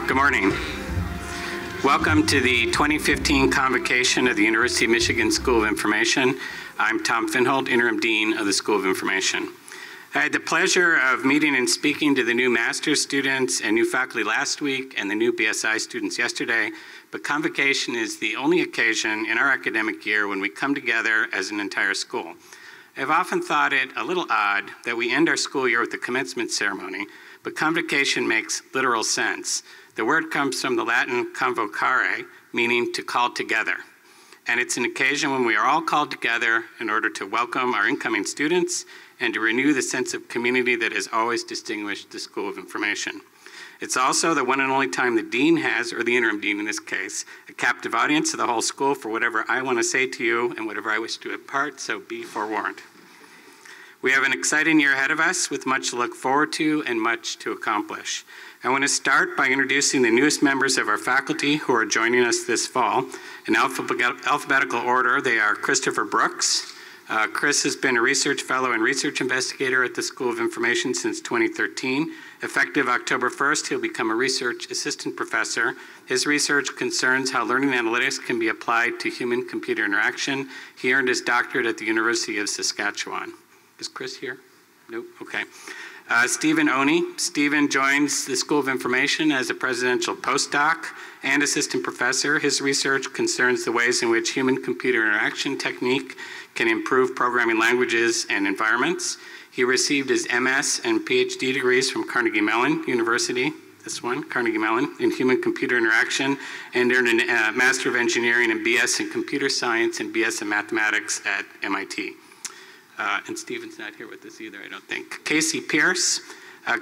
Good morning. Welcome to the 2015 Convocation of the University of Michigan School of Information. I'm Tom Finholt, Interim Dean of the School of Information. I had the pleasure of meeting and speaking to the new master's students and new faculty last week and the new BSI students yesterday, but Convocation is the only occasion in our academic year when we come together as an entire school. I've often thought it a little odd that we end our school year with the commencement ceremony, but Convocation makes literal sense. The word comes from the Latin convocare, meaning to call together. And it's an occasion when we are all called together in order to welcome our incoming students and to renew the sense of community that has always distinguished the School of Information. It's also the one and only time the dean has, or the interim dean in this case, a captive audience of the whole school for whatever I want to say to you and whatever I wish to impart, so be forewarned. We have an exciting year ahead of us with much to look forward to and much to accomplish. I want to start by introducing the newest members of our faculty who are joining us this fall. In alphabetical order, they are Christopher Brooks. Chris has been a research fellow and research investigator at the School of Information since 2013. Effective October 1st, he'll become a research assistant professor. His research concerns how learning analytics can be applied to human-computer interaction. He earned his doctorate at the University of Saskatchewan. Is Chris here? Nope, okay. Stephen Oney. Stephen joins the School of Information as a presidential postdoc and assistant professor. His research concerns the ways in which human-computer interaction technique can improve programming languages and environments. He received his MS and PhD degrees from Carnegie Mellon University, this one, Carnegie Mellon, in human-computer interaction, and earned a Master of Engineering and BS in Computer Science and BS in Mathematics at MIT. And Stephen's not here with us either, I don't think. Casey Pierce.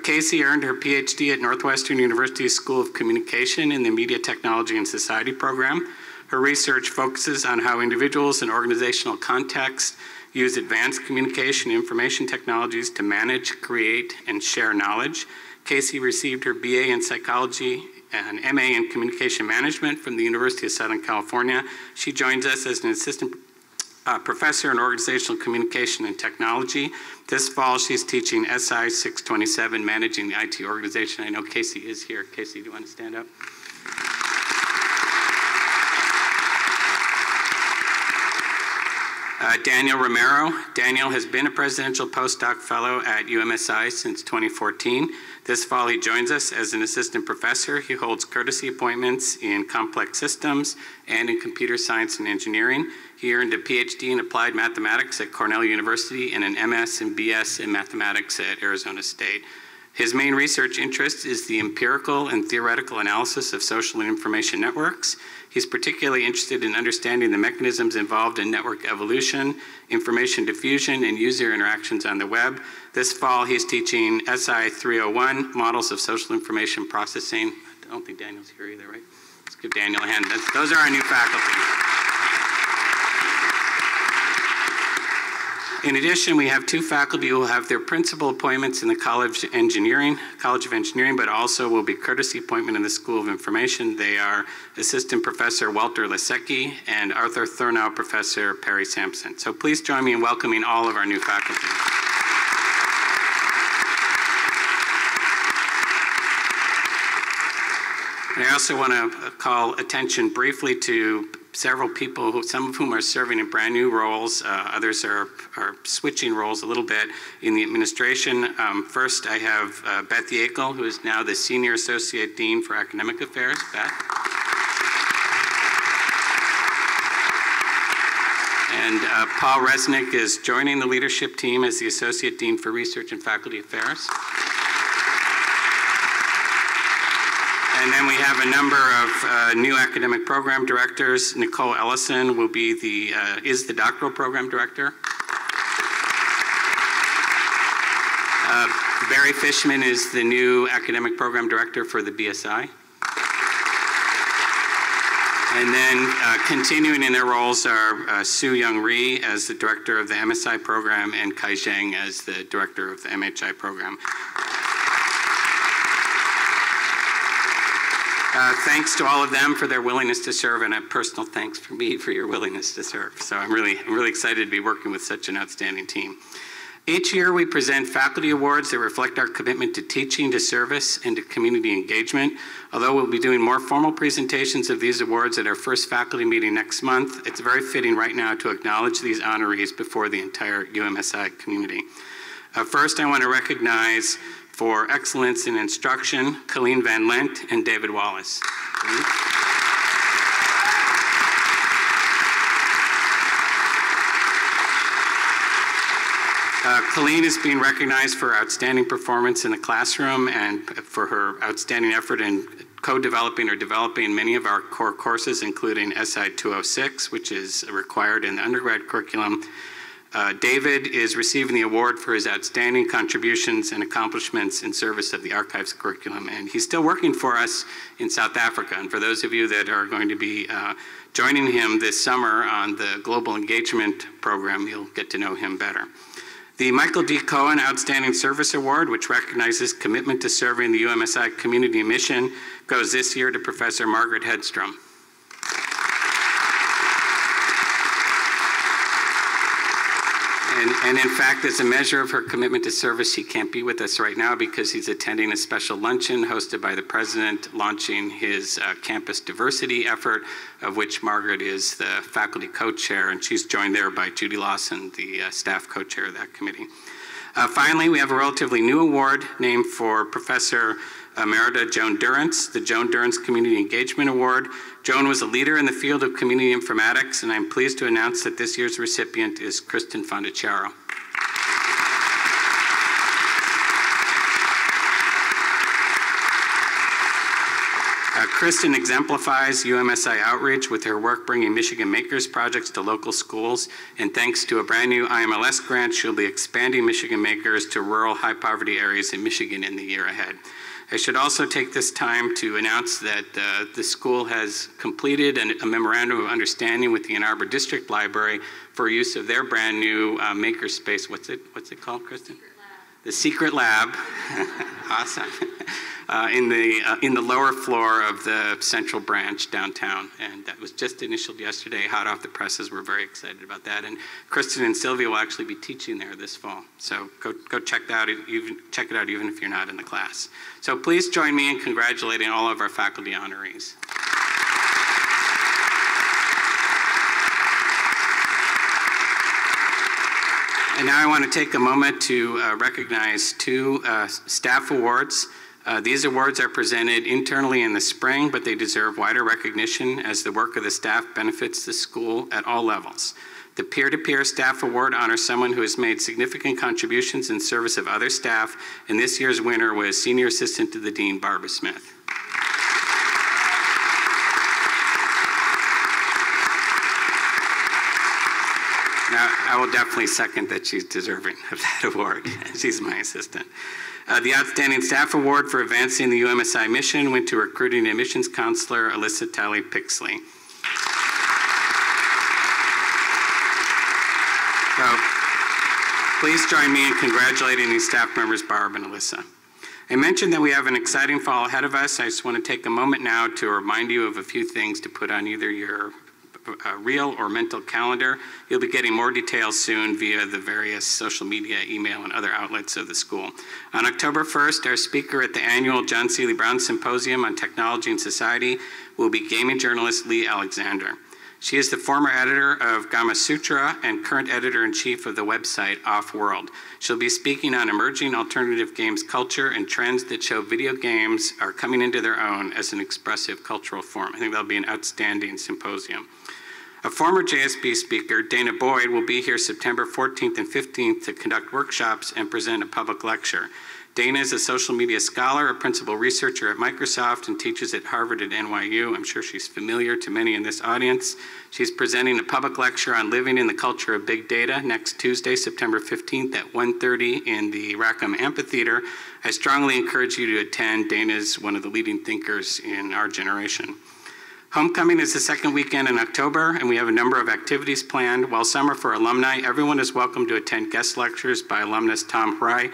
Casey earned her PhD at Northwestern University School of Communication in the Media Technology and Society program. Her research focuses on how individuals in organizational contexts use advanced communication and information technologies to manage, create, and share knowledge. Casey received her BA in Psychology and MA in Communication Management from the University of Southern California. She joins us as an assistant professor in organizational communication and technology. This fall, she's teaching SI 627, Managing the IT Organization. I know Casey is here. Casey, do you want to stand up? Daniel Romero. Daniel has been a presidential postdoc fellow at UMSI since 2014. This fall, he joins us as an assistant professor. He holds courtesy appointments in complex systems and in computer science and engineering. He earned a PhD in applied mathematics at Cornell University and an MS and BS in mathematics at Arizona State. His main research interest is the empirical and theoretical analysis of social and information networks. He's particularly interested in understanding the mechanisms involved in network evolution, information diffusion, and user interactions on the web. This fall, he's teaching SI 301, Models of Social Information Processing. I don't think Daniel's here either, right? Let's give Daniel a hand. Those are our new faculty. In addition, we have two faculty who will have their principal appointments in the College of Engineering, but also will be courtesy appointment in the School of Information. They are Assistant Professor Walter Lasecki and Arthur Thurnau Professor Perry Sampson. So please join me in welcoming all of our new faculty. And I also want to call attention briefly to several people, some of whom are serving in brand new roles. Others are switching roles a little bit in the administration. First, I have Beth Yakel, who is now the Senior Associate Dean for Academic Affairs. Beth. And Paul Resnick is joining the leadership team as the Associate Dean for Research and Faculty Affairs. And then we have a number of new academic program directors. Nicole Ellison will be is the doctoral program director. Barry Fishman is the new academic program director for the BSI. And then continuing in their roles are Sue Young Rhee as the director of the MSI program and Kai Zhang as the director of the MHI program. Thanks to all of them for their willingness to serve, and a personal thanks for me for your willingness to serve. So I'm really excited to be working with such an outstanding team. Each year, we present faculty awards that reflect our commitment to teaching, to service, and to community engagement. Although we'll be doing more formal presentations of these awards at our first faculty meeting next month, it's very fitting right now to acknowledge these honorees before the entire UMSI community. First, I want to recognize for excellence in instruction, Colleen Van Lent and David Wallace. Colleen is being recognized for outstanding performance in the classroom and for her outstanding effort in co-developing or developing many of our core courses, including SI 206, which is required in the undergrad curriculum. David is receiving the award for his outstanding contributions and accomplishments in service of the archives curriculum, and he's still working for us in South Africa. And for those of you that are going to be joining him this summer on the Global Engagement Program, you'll get to know him better. The Michael D. Cohen Outstanding Service Award, which recognizes commitment to serving the UMSI community mission, goes this year to Professor Margaret Hedstrom. And in fact, as a measure of her commitment to service, she can't be with us right now because he's attending a special luncheon hosted by the president, launching his campus diversity effort, of which Margaret is the faculty co-chair, and she's joined there by Judy Lawson, the staff co-chair of that committee. Finally, we have a relatively new award named for Professor Emerita Joan Durrance, the Joan Durrance Community Engagement Award. Joan was a leader in the field of community informatics, and I'm pleased to announce that this year's recipient is Kristen Fondacciaro. Kristen exemplifies UMSI outreach with her work bringing Michigan Makers projects to local schools, and thanks to a brand new IMLS grant, she'll be expanding Michigan Makers to rural high-poverty areas in Michigan in the year ahead. I should also take this time to announce that the school has completed a memorandum of understanding with the Ann Arbor District Library for use of their brand new makerspace. What's it called, Kristen? The Secret Lab. Awesome. In the lower floor of the Central Branch downtown, and that was just initialed yesterday, hot off the presses. We're very excited about that, and Kristen and Sylvia will actually be teaching there this fall. So go check it out even if you're not in the class. So please join me in congratulating all of our faculty honorees. And now I want to take a moment to recognize two staff awards. These awards are presented internally in the spring, but they deserve wider recognition as the work of the staff benefits the school at all levels. The Peer-to-Peer Staff Award honors someone who has made significant contributions in service of other staff, and this year's winner was Senior Assistant to the Dean, Barbara Smith. Now, I will definitely second that she's deserving of that award. She's my assistant. The Outstanding Staff Award for advancing the UMSI mission went to recruiting admissions counselor Alyssa Talley-Pixley. So, please join me in congratulating these staff members, Barb and Alyssa. I mentioned that we have an exciting fall ahead of us. I just want to take a moment now to remind you of a few things to put on either your real or mental calendar. You'll be getting more details soon via the various social media, email, and other outlets of the school. On October 1st, our speaker at the annual John Seeley Brown Symposium on Technology and Society will be gaming journalist Lee Alexander. She is the former editor of Gama Sutra and current editor-in-chief of the website Off-World. She'll be speaking on emerging alternative games culture and trends that show video games are coming into their own as an expressive cultural form. I think that'll be an outstanding symposium. A former JSB speaker, Dana Boyd, will be here September 14th and 15th to conduct workshops and present a public lecture. Dana is a social media scholar, a principal researcher at Microsoft, and teaches at Harvard and NYU. I'm sure she's familiar to many in this audience. She's presenting a public lecture on living in the culture of big data next Tuesday, September 15th at 1:30 in the Rackham Amphitheater. I strongly encourage you to attend. Dana is one of the leading thinkers in our generation. Homecoming is the second weekend in October, and we have a number of activities planned. While some are for alumni, everyone is welcome to attend guest lectures by alumnus Tom Hry,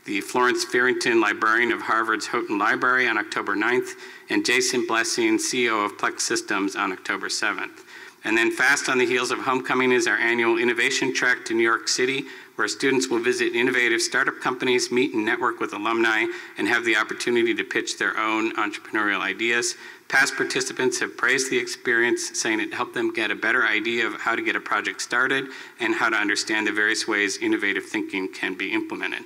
the Florence Farrington Librarian of Harvard's Houghton Library on October 9th, and Jason Blessing, CEO of Plex Systems, on October 7th. And then fast on the heels of homecoming is our annual innovation trek to New York City, where students will visit innovative startup companies, meet and network with alumni, and have the opportunity to pitch their own entrepreneurial ideas. Past participants have praised the experience, saying it helped them get a better idea of how to get a project started and how to understand the various ways innovative thinking can be implemented.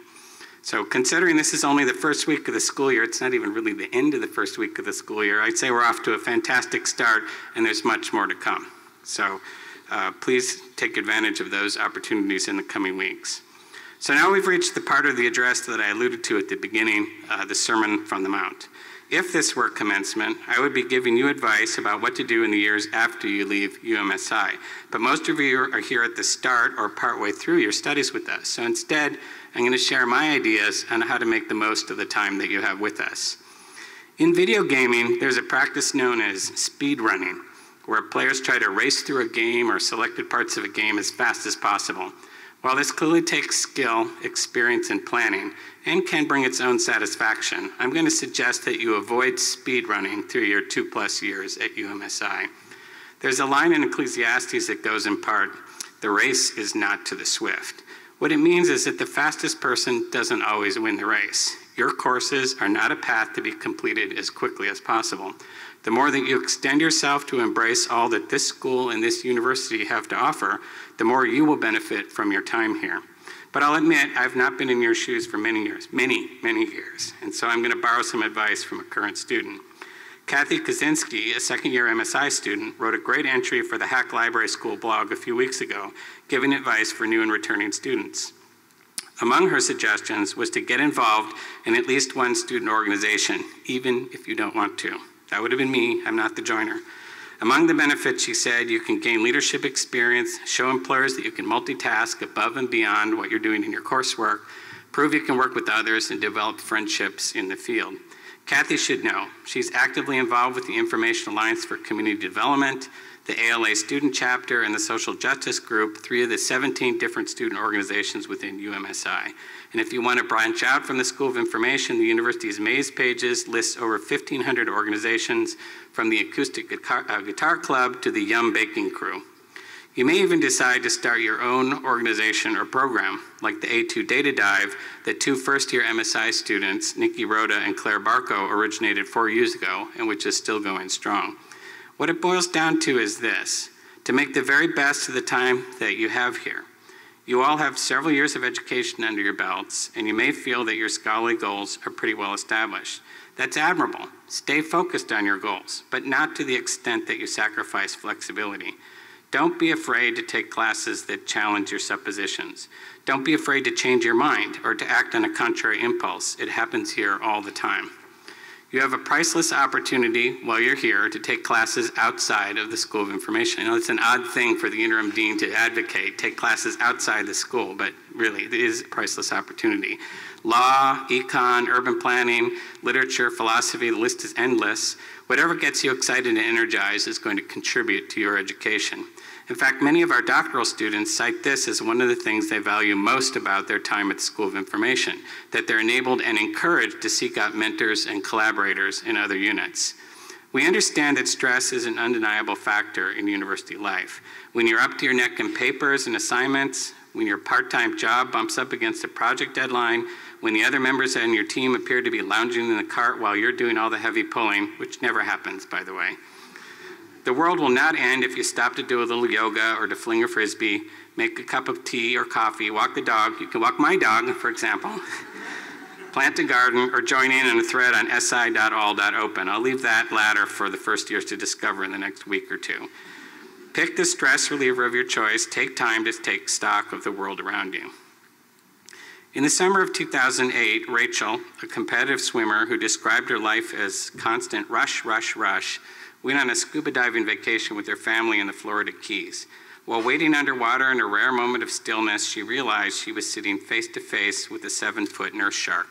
So considering this is only the first week of the school year, it's not even really the end of the first week of the school year, I'd say we're off to a fantastic start and there's much more to come. So please take advantage of those opportunities in the coming weeks. So now we've reached the part of the address that I alluded to at the beginning, the Sermon from the Mount. If this were commencement, I would be giving you advice about what to do in the years after you leave UMSI. But most of you are here at the start or partway through your studies with us. So instead, I'm going to share my ideas on how to make the most of the time that you have with us. In video gaming, there's a practice known as speed running, where players try to race through a game or selected parts of a game as fast as possible. While this clearly takes skill, experience, and planning, and can bring its own satisfaction, I'm going to suggest that you avoid speed running through your 2+ years at UMSI. There's a line in Ecclesiastes that goes in part, "The race is not to the swift." What it means is that the fastest person doesn't always win the race. Your courses are not a path to be completed as quickly as possible. The more that you extend yourself to embrace all that this school and this university have to offer, the more you will benefit from your time here. But I'll admit, I've not been in your shoes for many years, many years. And so I'm going to borrow some advice from a current student. Kathy Kaczynski, a second-year MSI student, wrote a great entry for the Hack Library School blog a few weeks ago, giving advice for new and returning students. Among her suggestions was to get involved in at least one student organization, even if you don't want to. That would have been me, I'm not the joiner. Among the benefits, she said, you can gain leadership experience, show employers that you can multitask above and beyond what you're doing in your coursework, prove you can work with others, and develop friendships in the field. Kathy should know, she's actively involved with the Information Alliance for Community Development, the ALA Student Chapter, and the Social Justice Group, 3 of the 17 different student organizations within UMSI. And if you want to branch out from the School of Information, the university's Maze pages lists over 1,500 organizations, from the Acoustic Guitar Club to the Yum Baking Crew. You may even decide to start your own organization or program, like the A2 Data Dive that 2 first-year MSI students, Nikki Rhoda and Claire Barco, originated 4 years ago, and which is still going strong. What it boils down to is this: to make the very best of the time that you have here. You all have several years of education under your belts, and you may feel that your scholarly goals are pretty well established. That's admirable. Stay focused on your goals, but not to the extent that you sacrifice flexibility. Don't be afraid to take classes that challenge your suppositions. Don't be afraid to change your mind or to act on a contrary impulse. It happens here all the time. You have a priceless opportunity while you're here to take classes outside of the School of Information. I know it's an odd thing for the interim dean to advocate, take classes outside the school, but really it is a priceless opportunity. Law, econ, urban planning, literature, philosophy, the list is endless. Whatever gets you excited and energized is going to contribute to your education. In fact, many of our doctoral students cite this as one of the things they value most about their time at the School of Information, that they're enabled and encouraged to seek out mentors and collaborators in other units. We understand that stress is an undeniable factor in university life. When you're up to your neck in papers and assignments, when your part-time job bumps up against a project deadline, when the other members on your team appear to be lounging in the cart while you're doing all the heavy pulling, which never happens, by the way. The world will not end if you stop to do a little yoga or to fling a frisbee, make a cup of tea or coffee, walk the dog. You can walk my dog, for example, plant a garden, or join in on a thread on si.all.open. I'll leave that latter for the first years to discover in the next week or 2. Pick the stress reliever of your choice. Take time to take stock of the world around you. In the summer of 2008, Rachel, a competitive swimmer who described her life as constant rush, rush, rush, went on a scuba diving vacation with her family in the Florida Keys. While wading underwater in a rare moment of stillness, she realized she was sitting face to face with a 7-foot nurse shark.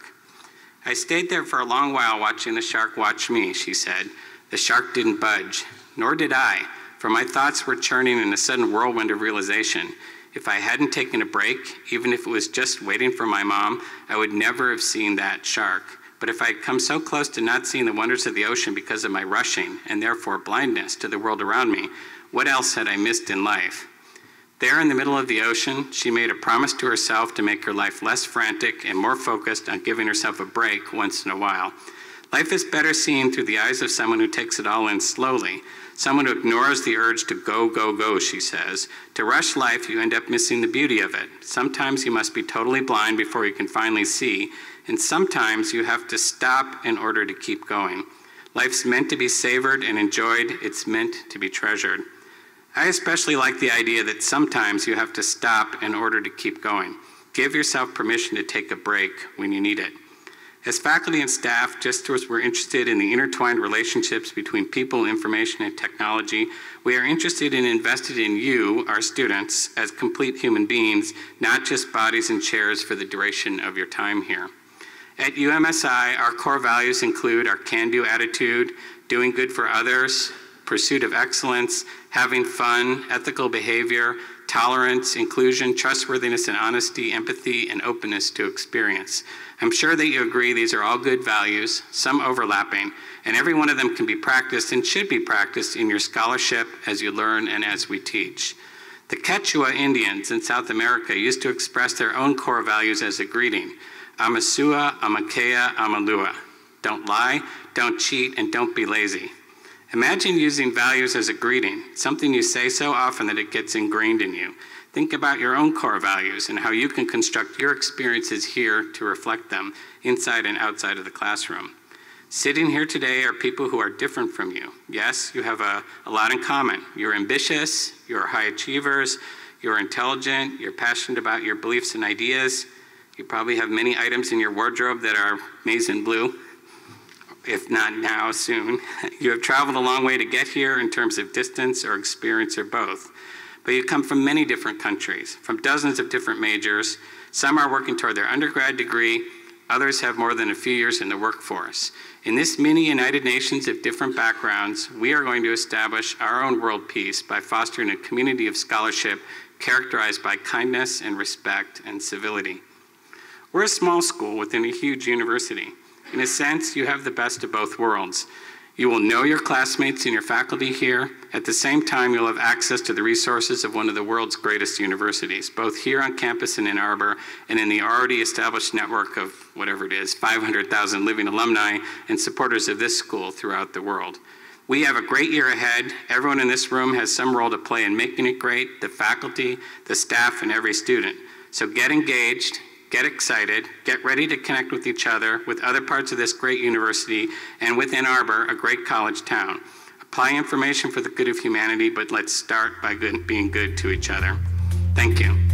I stayed there for a long while watching the shark watch me, she said. The shark didn't budge, nor did I, for my thoughts were churning in a sudden whirlwind of realization. If I hadn't taken a break, even if it was just waiting for my mom, I would never have seen that shark. But if I had come so close to not seeing the wonders of the ocean because of my rushing, and therefore blindness to the world around me, What else had I missed in life? There in the middle of the ocean, she made a promise to herself to make her life less frantic and more focused on giving herself a break once in a while. Life is better seen through the eyes of someone who takes it all in slowly, someone who ignores the urge to go, go, go, she says. To rush life, you end up missing the beauty of it. Sometimes you must be totally blind before you can finally see, and sometimes you have to stop in order to keep going. Life's meant to be savored and enjoyed. It's meant to be treasured. I especially like the idea that sometimes you have to stop in order to keep going. Give yourself permission to take a break when you need it. As faculty and staff, just as we're interested in the intertwined relationships between people, information, and technology, we are interested and invested in you, our students, as complete human beings, not just bodies and chairs for the duration of your time here. At UMSI, our core values include our can-do attitude, doing good for others, pursuit of excellence, having fun, ethical behavior, tolerance, inclusion, trustworthiness and honesty, empathy, and openness to experience. I'm sure that you agree these are all good values, some overlapping, and every one of them can be practiced and should be practiced in your scholarship as you learn and as we teach. The Quechua Indians in South America used to express their own core values as a greeting. Amasua, Amakea, Amalua. Don't lie, don't cheat, and don't be lazy. Imagine using values as a greeting, something you say so often that it gets ingrained in you. Think about your own core values and how you can construct your experiences here to reflect them, inside and outside of the classroom. Sitting here today are people who are different from you. Yes, you have a lot in common. You're ambitious, you're high achievers, you're intelligent, you're passionate about your beliefs and ideas. You probably have many items in your wardrobe that are maize and blue. If not now, soon. You have traveled a long way to get here in terms of distance or experience or both. But you come from many different countries, from dozens of different majors. Some are working toward their undergrad degree. Others have more than a few years in the workforce. In this mini United Nations of different backgrounds, we are going to establish our own world peace by fostering a community of scholarship characterized by kindness and respect and civility. We're a small school within a huge university. In a sense, you have the best of both worlds. You will know your classmates and your faculty here. At the same time, you'll have access to the resources of one of the world's greatest universities, both here on campus in Ann Arbor and in the already established network of whatever it is, 500,000 living alumni and supporters of this school throughout the world. We have a great year ahead. Everyone in this room has some role to play in making it great, the faculty, the staff, and every student. So get engaged. Get excited, get ready to connect with each other, with other parts of this great university, and with Ann Arbor, a great college town. Apply information for the good of humanity, but let's start by being good to each other. Thank you.